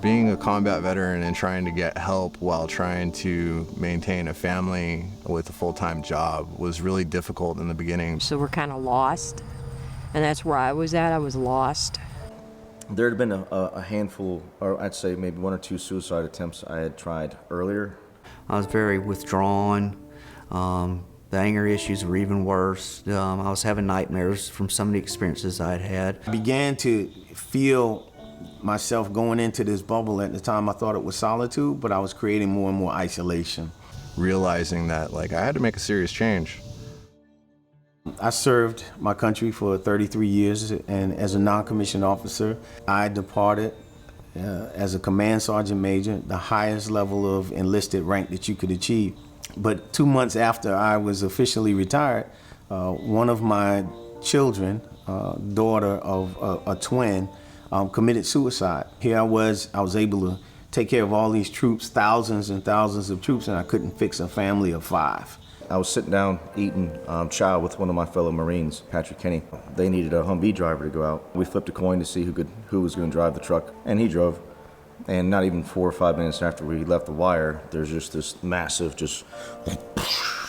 Being a combat veteran and trying to get help while trying to maintain a family with a full-time job was really difficult in the beginning. So we're kind of lost, and that's where I was at. I was lost. There had been a handful, or I'd say maybe 1 or 2 suicide attempts I had tried earlier. I was very withdrawn. The anger issues were even worse. I was having nightmares from some of the experiences I had had. I began to feel myself going into this bubble. At the time I thought it was solitude, but I was creating more and more isolation. Realizing that I had to make a serious change. I served my country for 33 years, and as a non-commissioned officer, I departed as a command sergeant major, the highest level of enlisted rank that you could achieve. But 2 months after I was officially retired, one of my children, daughter of a twin, committed suicide. Here I was able to take care of all these troops, thousands and thousands of troops, and I couldn't fix a family of 5. I was sitting down eating chow with one of my fellow Marines, Patrick Kenny. They needed a Humvee driver to go out. We flipped a coin to see who was going to drive the truck, and he drove. And not even 4 or 5 minutes after we left the wire, there's just this massive, just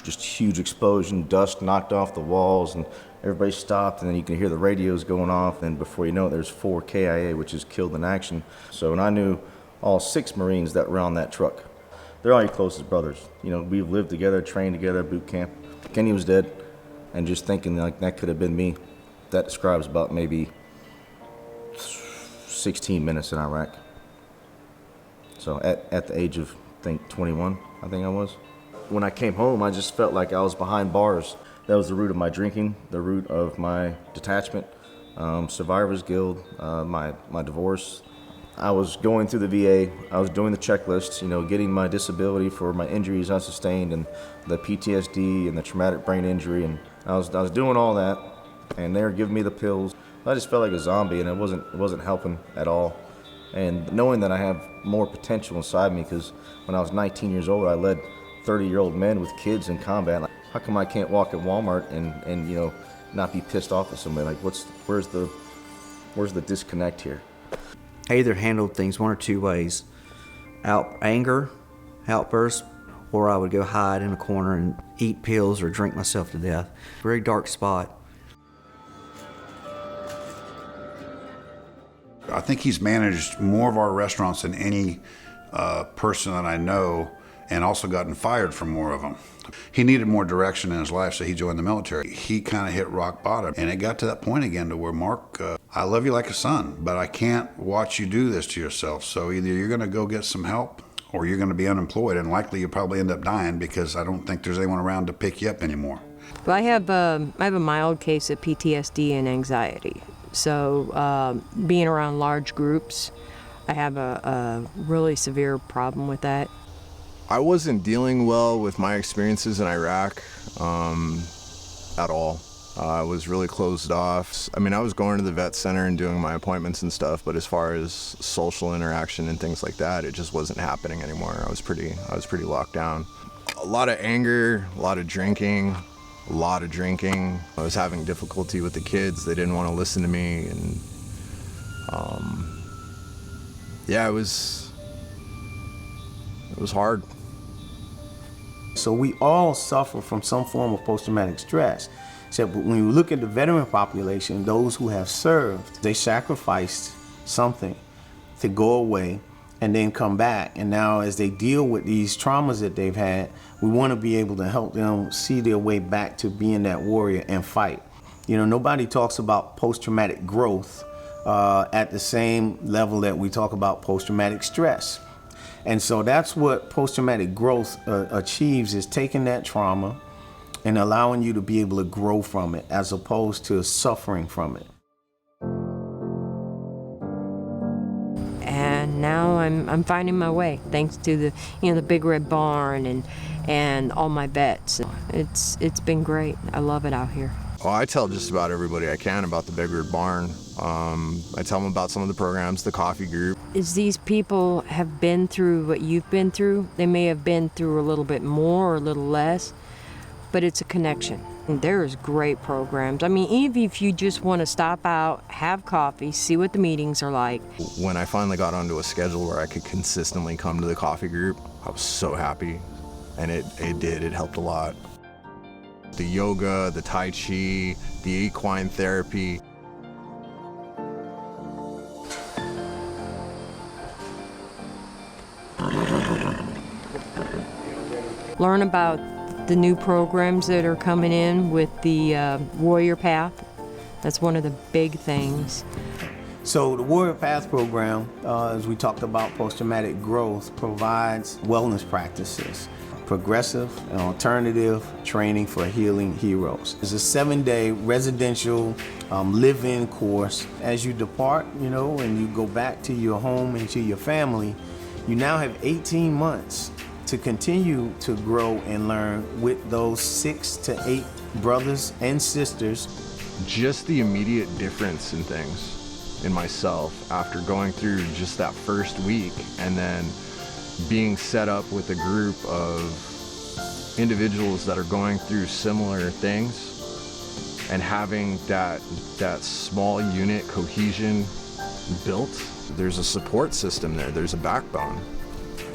huge explosion, dust knocked off the walls, and everybody stopped, and then you can hear the radios going off, and before you know it, there's 4 KIA, which is killed in action. So, and I knew all 6 Marines that were on that truck. They're all your closest brothers. You know, we've lived together, trained together at boot camp. Kenny was dead, and just thinking that could have been me, that describes about maybe 16 minutes in Iraq. So at the age of, I think, 21, I think I was. When I came home, I just felt like I was behind bars. That was the root of my drinking, the root of my detachment, Survivor's Guild, my divorce. I was going through the VA, I was doing the checklists, getting my disability for my injuries I sustained and the PTSD and the traumatic brain injury, and I was doing all that, and they were giving me the pills. I just felt like a zombie, and it wasn't helping at all. And knowing that I have more potential inside me, because when I was 19 years old, I led 30-year-old men with kids in combat. How come I can't walk at Walmart and not be pissed off at somebody? Where's the disconnect here? I either handled things 1 or 2 ways: anger, outbursts, or I would go hide in a corner and eat pills or drink myself to death. Very dark spot. I think he's managed more of our restaurants than any person that I know, and also gotten fired from more of them. He needed more direction in his life, so he joined the military. He kind of hit rock bottom, and it got to that point again to where, Mark, I love you like a son, but I can't watch you do this to yourself. So either you're going to go get some help, or you're going to be unemployed, and likely you'll probably end up dying, because I don't think there's anyone around to pick you up anymore. Well, I have a mild case of PTSD and anxiety. So being around large groups, I have a really severe problem with that. I wasn't dealing well with my experiences in Iraq at all. I was really closed off. I mean, I was going to the vet center and doing my appointments and stuff, but as far as social interaction and things like that, it just wasn't happening anymore. I was pretty locked down. A lot of anger, a lot of drinking. I was having difficulty with the kids. They didn't want to listen to me, and it was hard. So we all suffer from some form of post-traumatic stress. Except when you look at the veteran population, those who have served, they sacrificed something to go away and then come back. And now as they deal with these traumas that they've had, we want to be able to help them see their way back to being that warrior and fight. Nobody talks about post-traumatic growth at the same level that we talk about post-traumatic stress. And so that's what post-traumatic growth achieves, is taking that trauma and allowing you to be able to grow from it as opposed to suffering from it. And now I'm finding my way, thanks to the Big Red Barn and all my vets. It's been great. I love it out here. Well, I tell just about everybody I can about the Big Red Barn. I tell them about some of the programs, the coffee group. Is these people have been through what you've been through. They may have been through a little bit more or a little less, but it's a connection. There's great programs. I mean, even if you just want to stop out, have coffee, see what the meetings are like. When I finally got onto a schedule where I could consistently come to the coffee group, I was so happy, and it helped a lot. The yoga, the Tai Chi, the equine therapy. Learn about the new programs that are coming in with the Warrior Path. That's one of the big things. So the Warrior Path program, as we talked about post-traumatic growth, provides wellness practices, progressive and alternative training for healing heroes. It's a 7-day residential live-in course. As you depart, and you go back to your home and to your family, you now have 18 months to continue to grow and learn with those 6 to 8 brothers and sisters. Just the immediate difference in things in myself after going through just that first week, and then being set up with a group of individuals that are going through similar things, and having that small unit cohesion built. There's a support system there, there's a backbone.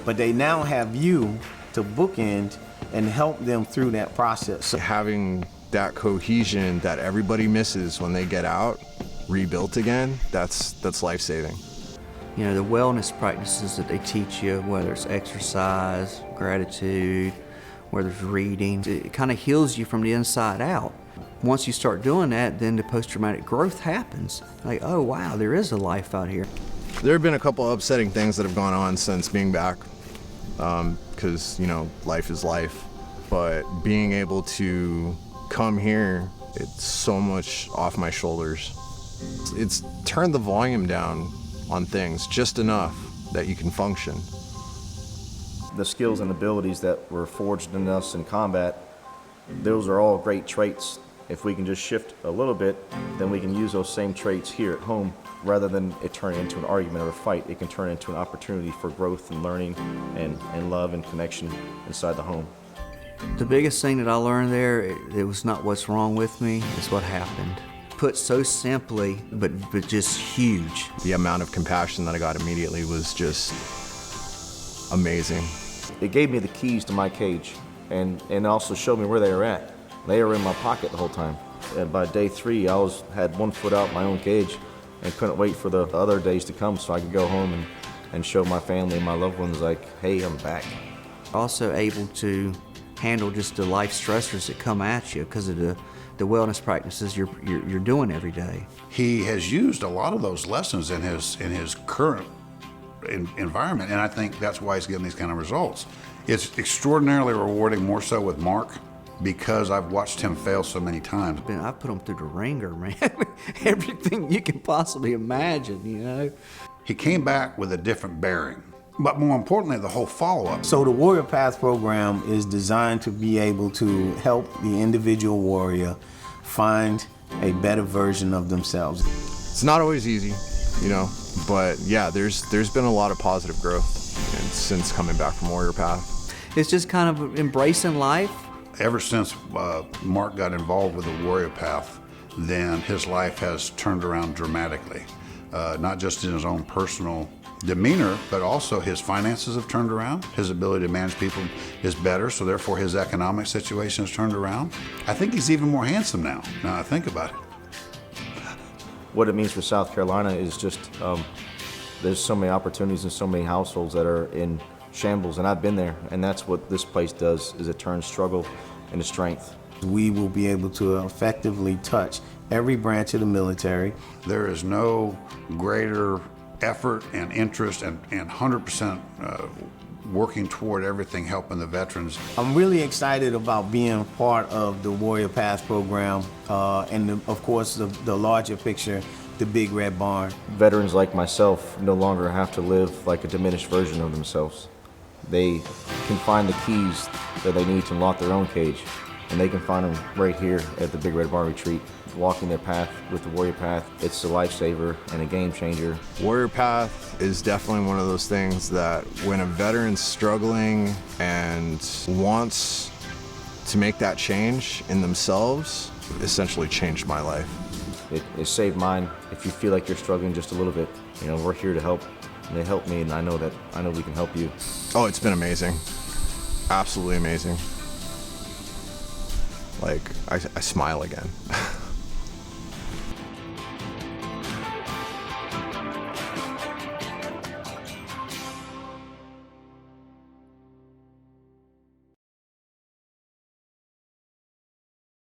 But they now have you to bookend and help them through that process. So having that cohesion that everybody misses when they get out, rebuilt again, that's life-saving. The wellness practices that they teach you, whether it's exercise, gratitude, whether it's reading, it kind of heals you from the inside out. Once you start doing that, then the post-traumatic growth happens. Like, oh wow, there is a life out here. There have been a couple upsetting things that have gone on since being back, because, life is life. But being able to come here, it's so much off my shoulders. It's turned the volume down on things just enough that you can function. The skills and abilities that were forged in us in combat, those are all great traits. If we can just shift a little bit, then we can use those same traits here at home. Rather than it turning into an argument or a fight, it can turn into an opportunity for growth and learning and love and connection inside the home. The biggest thing that I learned there, it was not what's wrong with me, it's what happened. Put so simply, but just huge. The amount of compassion that I got immediately was just amazing. It gave me the keys to my cage and also showed me where they were at. They were in my pocket the whole time. And by day 3, I had one foot out my own cage and couldn't wait for the other days to come so I could go home and show my family and my loved ones, like, hey, I'm back. Also able to handle just the life stressors that come at you because of the wellness practices you're doing every day. He has used a lot of those lessons in his current environment, and I think that's why he's getting these kind of results. It's extraordinarily rewarding, more so with Mark, because I've watched him fail so many times. I put him through the ringer, man. Everything you can possibly imagine, He came back with a different bearing, but more importantly, the whole follow-up. So the Warrior Path program is designed to be able to help the individual warrior find a better version of themselves. It's not always easy, but yeah, there's been a lot of positive growth since coming back from Warrior Path. It's just kind of embracing life. Ever since Mark got involved with the Warrior Path, then his life has turned around dramatically. Not just in his own personal demeanor, but also his finances have turned around. His ability to manage people is better, so therefore his economic situation has turned around. I think he's even more handsome now I think about it. What it means for South Carolina is just there's so many opportunities and so many households that are in shambles, and I've been there, and that's what this place does, is it turns struggle into strength. We will be able to effectively touch every branch of the military. There is no greater effort and interest and 100% working toward everything helping the veterans. I'm really excited about being part of the Warrior Path program and of course the larger picture, the Big Red Barn. Veterans like myself no longer have to live like a diminished version of themselves. They can find the keys that they need to unlock their own cage, and they can find them right here at the Big Red Barn Retreat. Walking their path with the Warrior Path, it's a lifesaver and a game changer. Warrior Path is definitely one of those things that when a veteran's struggling and wants to make that change in themselves essentially changed my life. It saved mine. If you feel like you're struggling just a little bit, you know, we're here to help. And they help me, and I know we can help you. Oh, it's been amazing. Absolutely amazing. Like, I smile again.